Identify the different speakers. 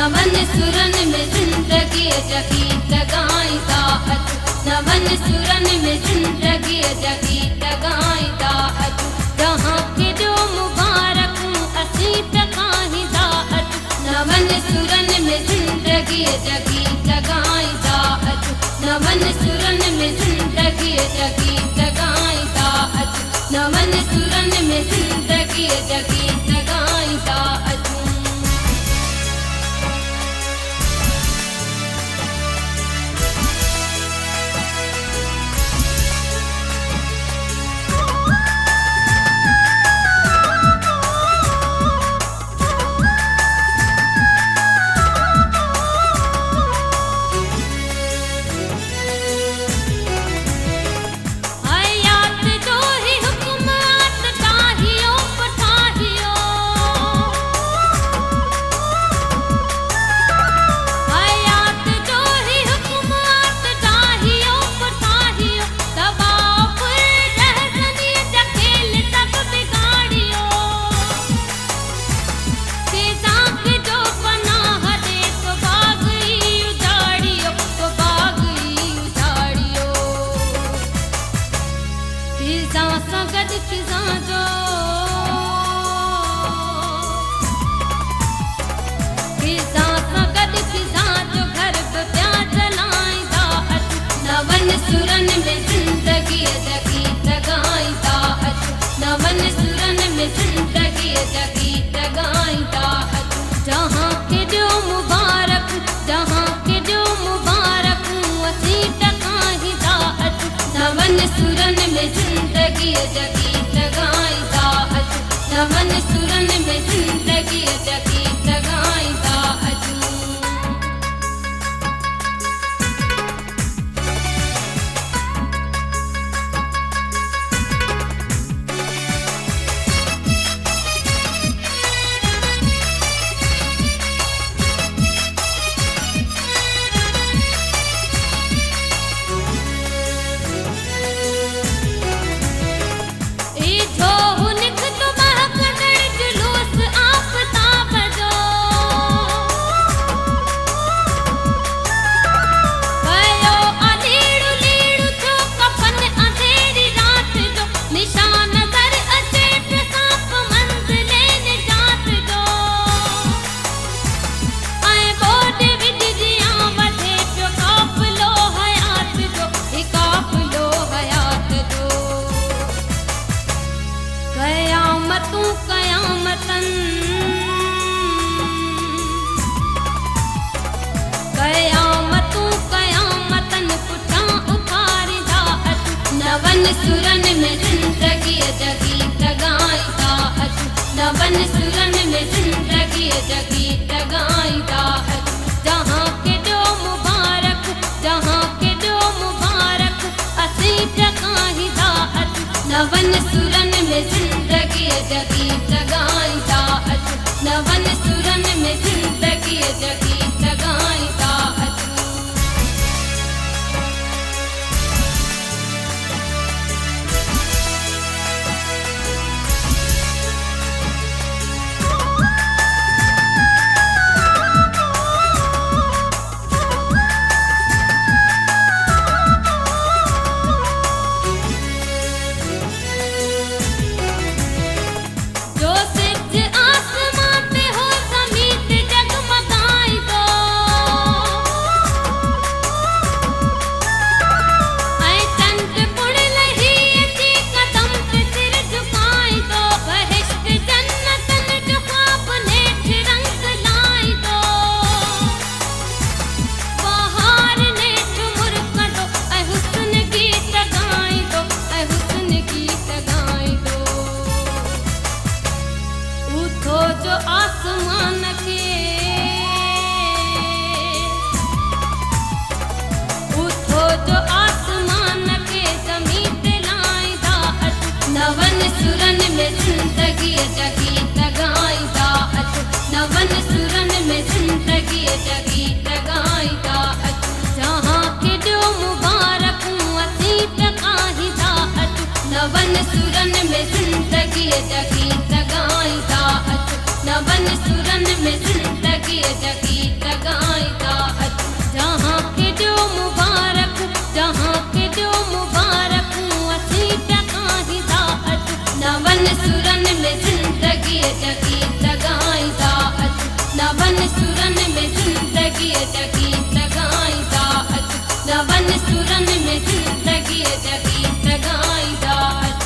Speaker 1: नवन सुरन में जिंदगी जगीत गाईंदा अचु नवन सुरन में जिंदगी जगीत गाईंदा अचु जहां के जो मुबारक असी तकाईंदा अचु नवन सुरन में जिंदगी जगीत गाईंदा अचु नवन सुरन में जिंदगी जगीत गाईंदा अचु नवन सुरन में जिंदगी जगीत गाईंदा अचु सुरन में जिंदगी जगीत गाईंदा अचु नवन सुरन में जिंदगी जगीत गाईंदा अचु जहां के जो मुबारक असी तकाईंदा अचु नवन सुरन में जिंदगी जगीत गाईंदा अचु नवन सुरन में जिंदगी जगीत गाईंदा अचु नवन सुरन में जिंदगी जगीत गाईंदा अचु नवन सुरन में जिंदगी जगीत गाईंदा अचु जहां के जो मुबारक असी तकाईंदा अचु नवन सुरन में जिंदगी जगीत गाईंदा अचु नवन सुरन में जिंदगी जगीत गाईंदा अचु नवन सुरन में जिंदगी जगीत गाईंदा अचु नवन सुरन में जिंदगी जगीत गाईंदा अचु जहां के जो मुबारक असी तकाईंदा अचु नवन सुरन में जिंदगी जगीत गाईंदा अचु नवन सुरन में जिंदगी जगीत सुरन में जिंदगी जगी लगाई दात, नवन सुरन में जिंदगी जगी लगाई दात, नवन सुरन में जिंदगी जगी लगाई दात।